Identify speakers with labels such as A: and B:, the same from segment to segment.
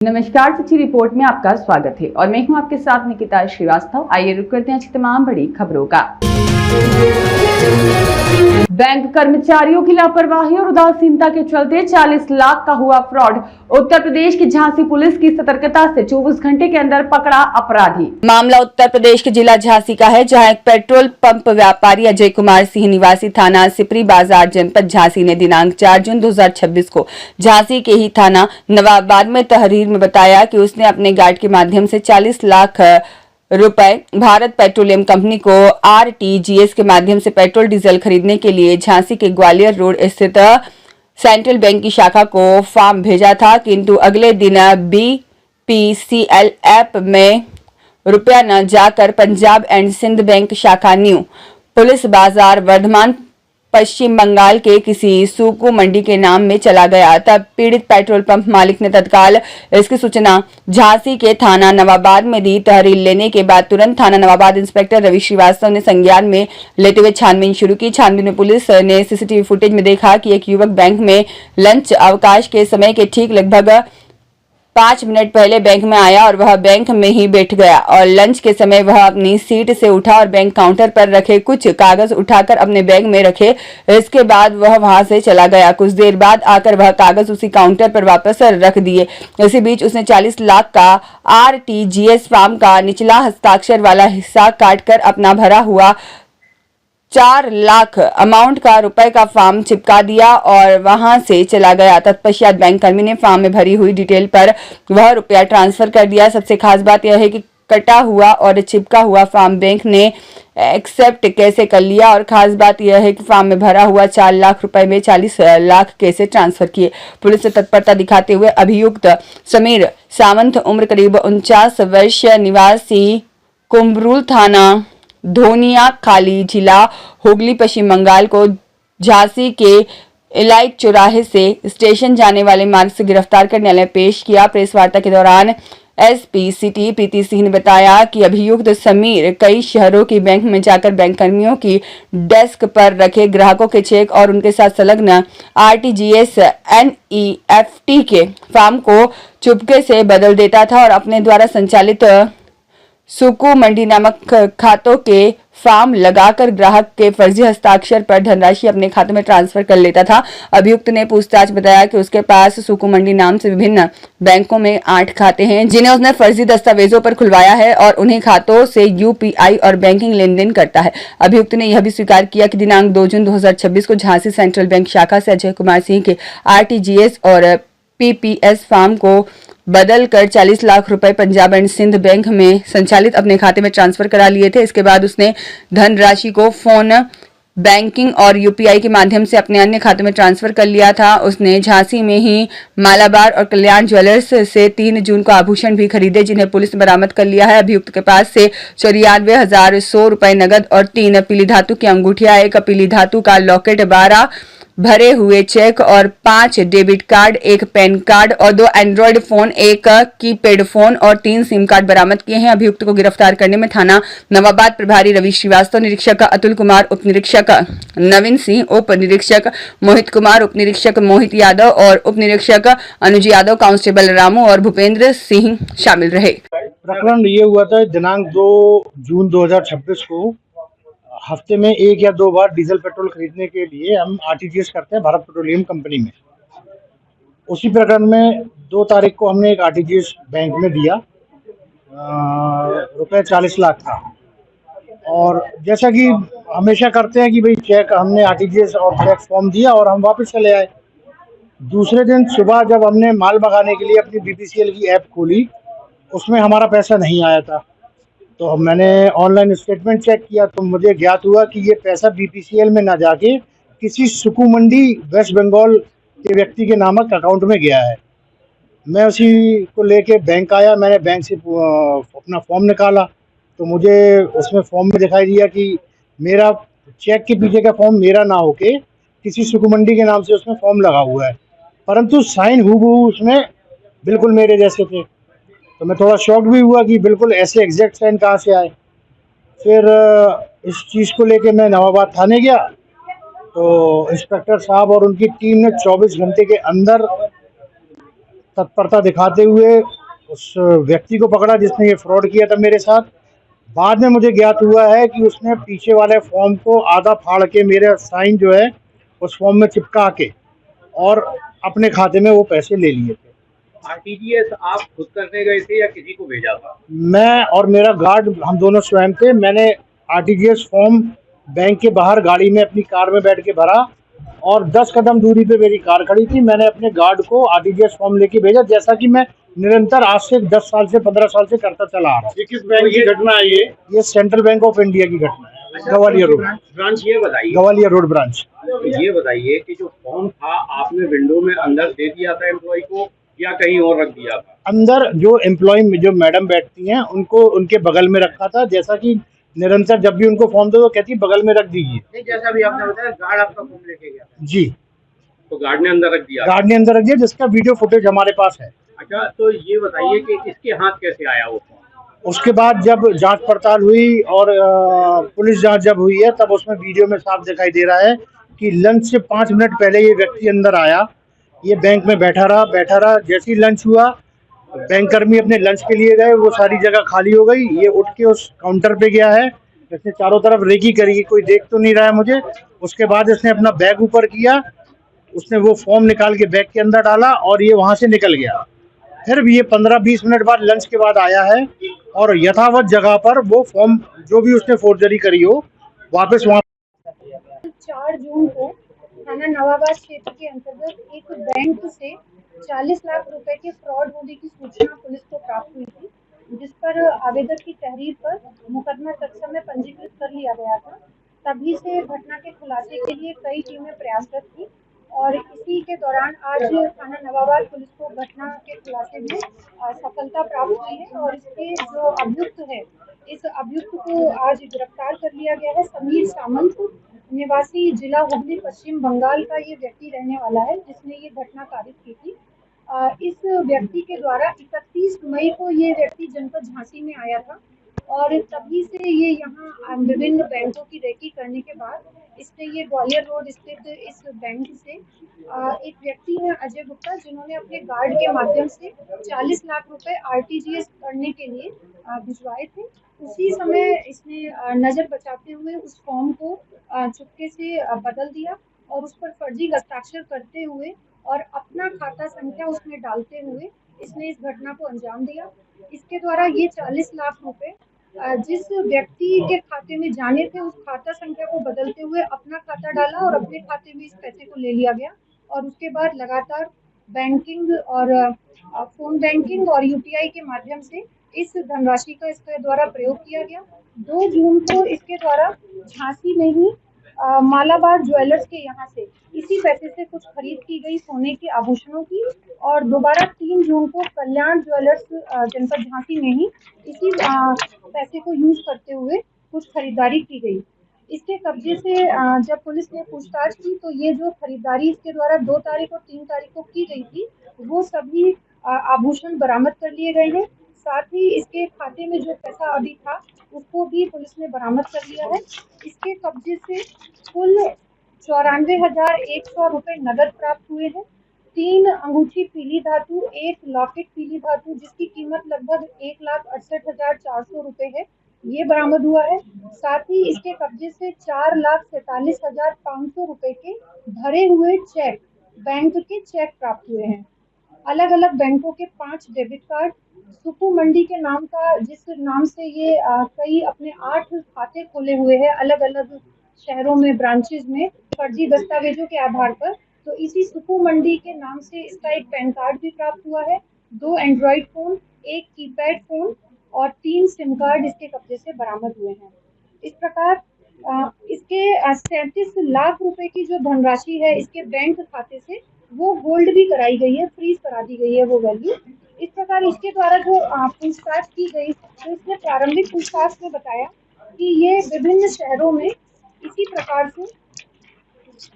A: नमस्कार, सच्ची रिपोर्ट में आपका स्वागत है और मैं हूं आपके साथ निकिता श्रीवास्तव। आइए रुक करते हैं आज की तमाम बड़ी खबरों का। बैंक कर्मचारियों की लापरवाही और उदासीनता के चलते 40 लाख का हुआ फ्रॉड। उत्तर प्रदेश की झांसी पुलिस की सतर्कता से 24 घंटे के अंदर पकड़ा अपराधी। मामला उत्तर प्रदेश के जिला झांसी का है, जहां एक पेट्रोल पंप व्यापारी अजय कुमार सिंह निवासी थाना सिपरी बाजार जनपद झांसी ने दिनांक 4 जून 2026 को झांसी के ही थाना नवाबाद में तहरीर में बताया कि उसने अपने गार्ड के माध्यम से 40 लाख रुपए भारत पेट्रोलियम कंपनी को आरटीजीएस के माध्यम से पेट्रोल डीजल खरीदने के लिए झांसी के ग्वालियर रोड स्थित सेंट्रल बैंक की शाखा को फॉर्म भेजा था, किंतु अगले दिन बीपीसीएल ऐप में रुपया न जाकर पंजाब एंड सिंध बैंक शाखा न्यू पुलिस बाजार वर्धमान पश्चिम बंगाल के किसी सुकू मंडी के नाम में चला गया। तब पीड़ित पेट्रोल पंप मालिक ने तत्काल इसकी सूचना झांसी के थाना नवाबाद में दी। तहरीर लेने के बाद तुरंत थाना नवाबाद इंस्पेक्टर रवि श्रीवास्तव ने संज्ञान में लेते हुए छानबीन शुरू की। छानबीन में पुलिस ने सीसीटीवी फुटेज में देखा कि एक युवक बैंक में लंच अवकाश के समय के ठीक लगभग 5 मिनट पहले बैंक में आया और वह बैंक में ही बैठ गया और लंच के समय वह अपनी सीट से उठा और बैंक काउंटर पर रखे कुछ कागज उठाकर अपने बैग में रखे। इसके बाद वह वहां से चला गया। कुछ देर बाद आकर वह कागज उसी काउंटर पर वापस रख दिए। इसी बीच उसने 40 लाख का आरटीजीएस फॉर्म का निचला हस्ताक्षर वाला हिस्सा काटकर अपना भरा हुआ 4 लाख अमाउंट का रुपए का फॉर्म चिपका दिया और वहां से चला गया। तत्पश्चात बैंक कर्मी ने फॉर्म में भरी हुई डिटेल पर वह रुपया ट्रांसफर कर दिया। सबसे खास बात यह है कि कटा हुआ और चिपका हुआ फॉर्म बैंक ने एक्सेप्ट कैसे कर लिया और खास बात यह है कि फॉर्म में भरा हुआ 4 लाख रुपए में 40 लाख कैसे ट्रांसफर किए। पुलिस ने तत्परता दिखाते हुए अभियुक्त समीर सावंत उम्र करीब 49 वर्ष निवासी कुम्बरूल थाना धोनिया खाली जिला हुगली पश्चिम बंगाल को झांसी के इलाइट चौराहे से स्टेशन जाने वाले मार्ग से गिरफ्तार कर न्यायालय पेश किया। प्रेस वार्ता के दौरान एसपी सिटी प्रीति सिंह ने बताया कि अभियुक्त समीर कई शहरों की बैंक में जाकर बैंक कर्मियों की डेस्क पर रखे ग्राहकों के चेक और उनके साथ संलग्न आरटीजीएस एनईएफटी के फॉर्म को चुपके से बदल देता था और अपने द्वारा संचालित सुकू मंडी नामक खातों के फॉर्म लगाकर ग्राहक के फर्जी हस्ताक्षर पर धनराशि अपने खाते में ट्रांसफर कर लेता था। अभियुक्त ने पूछताछ बताया कि उसके पास सुकू मंडी नाम से विभिन्न बैंकों में 8 खाते हैं, जिन्हें उसने फर्जी दस्तावेजों पर खुलवाया है और उन्हीं खातों से यूपीआई और बैंकिंग लेन देन करता है। अभियुक्त ने यह भी स्वीकार किया कि दिनांक 2 जून 2026 को झांसी सेंट्रल बैंक शाखा से अजय कुमार सिंह के आरटीजीएस और पीपीएस फॉर्म को बदल कर 40 लाख रुपए पंजाब एंड सिंध बैंक में संचालित अपने खाते में ट्रांसफर करा लिए थे। इसके बाद उसने धनराशि को फोन बैंकिंग और यूपीआई के माध्यम से अपने अन्य खाते में ट्रांसफर कर लिया था। उसने झांसी में ही मालाबार और कल्याण ज्वेलर्स से 3 जून को आभूषण भी खरीदे, जिन्हें पुलिस ने बरामद कर लिया है। अभियुक्त के पास से 94,100 रुपए नगद और 3 पीली धातु की अंगूठियां, 1 पीली धातु का लॉकेट, 12 भरे हुए चेक और 5 डेबिट कार्ड, 1 पैन कार्ड और 2 एंड्रॉयड फोन, 1 कीपैड फोन और 3 सिम कार्ड बरामद किए हैं। अभियुक्त को गिरफ्तार करने में थाना नवाबाद प्रभारी रवि श्रीवास्तव, निरीक्षक अतुल कुमार, उप निरीक्षक नवीन सिंह, उप निरीक्षक मोहित कुमार, उप निरीक्षक मोहित यादव और उप निरीक्षक अनुज यादव, कांस्टेबल रामू और भूपेंद्र सिंह शामिल रहे।
B: प्रकरण ये हुआ था दिनांक 2 जून 2026 को हफ्ते में 1 या 2 बार डीजल पेट्रोल खरीदने के लिए हम आरटीजीएस करते हैं भारत पेट्रोलियम कंपनी में। उसी प्रकरण में 2 तारीख को हमने एक आरटीजीएस बैंक में दिया, रुपए 40 लाख था। और जैसा कि हमेशा करते हैं कि भाई चेक हमने आरटीजीएस और चेक फॉर्म दिया और हम वापस चले आए। दूसरे दिन सुबह जब हमने माल मंगाने के लिए अपनी बीपीसीएल की ऐप खोली, उसमें हमारा पैसा नहीं आया था। तो मैंने ऑनलाइन स्टेटमेंट चेक किया तो मुझे ज्ञात हुआ कि ये पैसा बीपीसीएल में ना जाके किसी सुकू मंडी वेस्ट बंगाल के व्यक्ति के नामक अकाउंट में गया है। मैं उसी को लेके बैंक आया, मैंने बैंक से अपना फॉर्म निकाला तो मुझे उसमें फॉर्म में दिखाई दिया कि मेरा चेक के पीछे का फॉर्म मेरा ना होके किसी सुकू मंडी के नाम से उसमें फॉर्म लगा हुआ है, परंतु साइन हूबहू उसमें बिल्कुल मेरे जैसे थे। तो मैं थोड़ा शॉक भी हुआ कि बिल्कुल ऐसे एग्जैक्ट साइन कहाँ से आए। फिर इस चीज़ को लेके मैं नवाबाद थाने गया तो इंस्पेक्टर साहब और उनकी टीम ने 24 घंटे के अंदर तत्परता दिखाते हुए उस व्यक्ति को पकड़ा जिसने ये फ्रॉड किया था मेरे साथ। बाद में मुझे ज्ञात हुआ है कि उसने पीछे वाले फॉर्म को आधा फाड़ के मेरा साइन जो है उस फॉर्म में चिपका के और अपने खाते में वो पैसे ले लिए थे।
C: आरटीजीएस आप खुद करने गए थे या किसी को भेजा था?
B: मैं और मेरा गार्ड हम दोनों स्वयं थे। मैंने आरटीजीएस फॉर्म बैंक के बाहर गाड़ी में अपनी कार में बैठ के भरा और 10 कदम दूरी पे मेरी कार खड़ी थी। मैंने अपने गार्ड को आरटीजीएस फॉर्म लेके भेजा, जैसा कि मैं निरंतर आज से 10 साल से 15 साल से करता चला आ रहा हूँ।
C: ये किस बैंक की घटना है? ये
B: सेंट्रल बैंक ऑफ इंडिया की घटना है, ग्वालियर रोड
C: ब्रांच। ये बताइए,
B: ग्वालियर रोड ब्रांच।
C: ये बताइए कि जो फॉर्म था आपने विंडो में अंदर दे दिया था एम्प्लॉय को या कहीं और रख दिया था?
B: अंदर जो एम्प्लॉय जो मैडम बैठती हैं उनको उनके बगल में रखा था, जैसा कि निरंतर जब भी उनको फॉर्म दो तो कहती है बगल में रख दीजिए।
C: नहीं, जैसा भी आपने बताया गार्ड आपका फॉर्म लेके गया था।
B: जी,
C: तो गार्ड ने अंदर रख दिया?
B: गार्ड ने अंदर रख दिया, जिसका वीडियो फुटेज हमारे पास है।
C: अच्छा, तो ये बताइए कि इसके हाथ कैसे आया वो फॉर्म?
B: उसके बाद जब जांच पड़ताल हुई और पुलिस जांच जब हुई है तब उसमें वीडियो में साफ दिखाई दे रहा है कि लंच से 5 मिनट पहले ये व्यक्ति अंदर आया, ये बैंक में बैठा रहा। जैसे ही लंच हुआ, बैंक कर्मी अपने लंच के लिए गए, वो सारी जगह खाली हो गई। ये उठ के उस काउंटर पे गया है, इसने चारों तरफ रेकी करी, कोई देख तो नहीं रहा है मुझे। उसके बाद इसने अपना बैग ऊपर किया, उसने वो फॉर्म निकाल के बैग के अंदर डाला और ये वहां से निकल गया। फिर भी ये 15-20 मिनट बाद लंच के बाद आया है और यथावत जगह पर वो फॉर्म जो भी उसने फोर्जरी करी हो वापस वहाँ।
D: 4 जून को थाना नवाबाद क्षेत्र के अंतर्गत एक बैंक से 40 लाख रुपए के फ्रॉड होने की सूचना पुलिस को प्राप्त हुई थी, जिस पर आवेदक की तहरीर पर मुकदमा तत्समय पंजीकृत कर लिया गया था। तभी से घटना के खुलासे के लिए कई टीमें प्रयासरत थी और इसी के दौरान आज थाना नवाबाद पुलिस को घटना के खुलासे में सफलता प्राप्त हुई है और इसके जो अभियुक्त है, इस अभियुक्त को आज गिरफ्तार कर लिया गया है। समीर सामंत निवासी जिला हुगली पश्चिम बंगाल का ये व्यक्ति रहने वाला है, जिसने ये घटना कारित की थी। इस व्यक्ति के द्वारा 31 मई को ये व्यक्ति जनपद झांसी में आया था और तभी से ये यहाँ विभिन्न बैंकों की रेकी करने के बाद इसने ये ग्वालियर रोड स्थित इस बैंक से एक व्यक्ति है अजय गुप्ता, जिन्होंने अपने गार्ड के माध्यम से 40 लाख रुपए आरटीजीएस करने के लिए भिजवाए थे। उसी समय इसने नजर बचाते हुए उस फॉर्म को चुपके से बदल दिया और उस पर फर्जी हस्ताक्षर करते हुए और अपना खाता संख्या उसमें डालते हुए इसने इस घटना को अंजाम दिया। इसके द्वारा ये 40 लाख रुपए जिस व्यक्ति के खाते में जाने थे उस खाता संख्या को बदलते हुए अपना खाता डाला और अपने खाते में इस पैसे को ले लिया गया और उसके बाद लगातार बैंकिंग और फोन बैंकिंग और यूपीआई के माध्यम से इस धनराशि का इसके द्वारा प्रयोग किया गया। 2 जून को इसके द्वारा झांसी में ही मालाबार ज्वेलर्स के यहाँ से इसी पैसे से कुछ खरीद की गई सोने के आभूषणों की और दोबारा 3 जून को कल्याण ज्वेलर्स जनपद झांसी में ही इसी पैसे को यूज करते हुए कुछ खरीदारी की गई। इसके कब्जे से जब पुलिस ने पूछताछ की तो ये जो खरीदारी इसके द्वारा 2 तारीख और 3 तारीख को की गई थी वो सभी आभूषण बरामद कर लिए गए हैं। साथ ही इसके खाते में जो पैसा अभी था उसको भी पुलिस ने बरामद कर लिया है। इसके कब्जे से कुल 94,100 रुपए नगद प्राप्त हुए हैं। 3 अंगूठी पीली धातु, 1 लॉकेट पीली धातु जिसकी कीमत लगभग 1,68,400 रुपए है, ये बरामद हुआ है। साथ ही इसके कब्जे से 4,47,500 रुपए के भरे हुए चेक, बैंक के चेक प्राप्त हुए हैं। अलग अलग बैंकों के 5 डेबिट कार्ड, सुकू मंडी के नाम का जिस नाम से ये कई अपने 8 खाते खोले हुए हैं अलग अलग शहरों में ब्रांचेज में फर्जी दस्तावेजों के आधार पर, तो इसी सुकू मंडी के नाम से इसका एक पैन कार्ड भी प्राप्त हुआ है। 2 एंड्रॉइड फोन, 1 कीपैड फोन और 3 सिम कार्ड इसके कब्जे से बरामद हुए हैं। इस प्रकार इसके 37 लाख रुपए की जो धनराशि है इसके बैंक खाते से वो होल्ड भी कराई गई है, फ्रीज करा दी गई है वो वैल्यू। इस प्रकार इसके द्वारा जो पूछताछ की गई तो इसने प्रारंभिक पूछताछ में बताया कि ये विभिन्न शहरों में इसी प्रकार से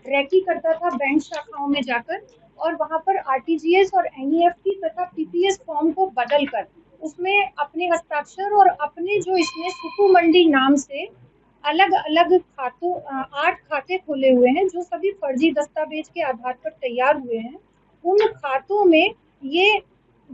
D: रैकी करता था बैंक शाखाओं में जाकर और वहां पर आरटीजीएस और एनईएफटी तथा पीपीएस फॉर्म को बदलकर उसमें अपने हस्ताक्षर और अपने जो इसने सुकू मंडी नाम से अलग अलग खातों 8 खाते खोले हुए हैं जो सभी फर्जी दस्तावेज के आधार पर तैयार हुए हैं। उन खातों में ये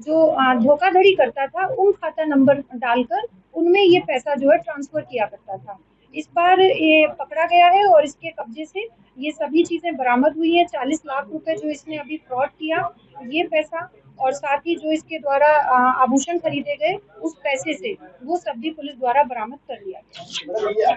D: जो धोखाधड़ी करता था उन खाता नंबर डालकर उनमें ये पैसा जो है ट्रांसफर किया करता था। इस बार ये पकड़ा गया है और इसके कब्जे से ये सभी चीजें बरामद हुई है। 40 लाख रुपए जो इसने अभी फ्रॉड किया, ये पैसा और साथ ही जो इसके द्वारा आभूषण खरीदे गए उस पैसे से वो सब भी पुलिस द्वारा बरामद कर लिया गया।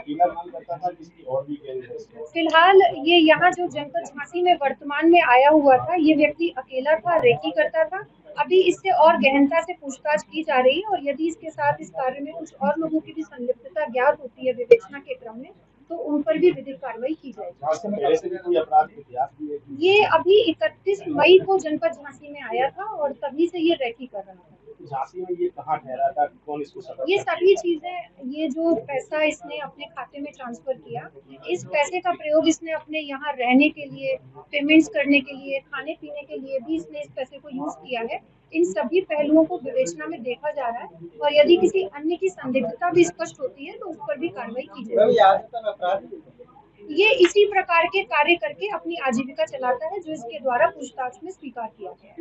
D: फिलहाल ये यहाँ जो जनपद झांसी में वर्तमान में आया हुआ था, ये व्यक्ति अकेला था, रेकी करता था। अभी इससे और गहनता से पूछताछ की जा रही है और यदि इसके साथ इस कार्य में कुछ और लोगों की भी संलिप्तता ज्ञात होती है विवेचना के क्रम में, तो उन पर भी विधिक कार्रवाई की जाएगी। ये अभी 31 मई को जनपद झांसी में आया था और तभी से ये रैकी कर रहा था।
E: झांसी में ये कहाँ ठहरा था, कौन इसको सजा?
D: ये सभी चीजें, ये जो पैसा इसने अपने खाते में ट्रांसफर किया, इस पैसे का प्रयोग इसने अपने यहाँ रहने के लिए, पेमेंट्स करने के लिए, खाने पीने के लिए भी इसने इस पैसे को यूज किया है। इन सभी पहलुओं को विवेचना में देखा जा रहा है और यदि किसी अन्य की संदिग्धता भी स्पष्ट होती है तो उस पर भी कार्रवाई की जाएगी। ये इसी प्रकार के कार्य करके अपनी आजीविका चलाता है, जो इसके द्वारा पूछताछ में स्वीकार किया गया।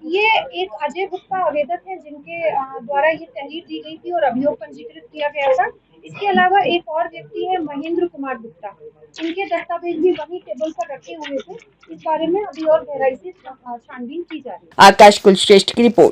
D: ये एक अजय गुप्ता आवेदक है जिनके द्वारा ये तहरीर दी गई थी और अभियोग पंजीकृत किया गया था। इसके अलावा एक और व्यक्ति है महेंद्र कुमार गुप्ता, इनके दस्तावेज भी वही टेबल पर रखे हुए थे। इस बारे में अभी और गहराई से छानबीन की जा रही है।
A: आकाश कुलश्रेष्ठ की रिपोर्ट।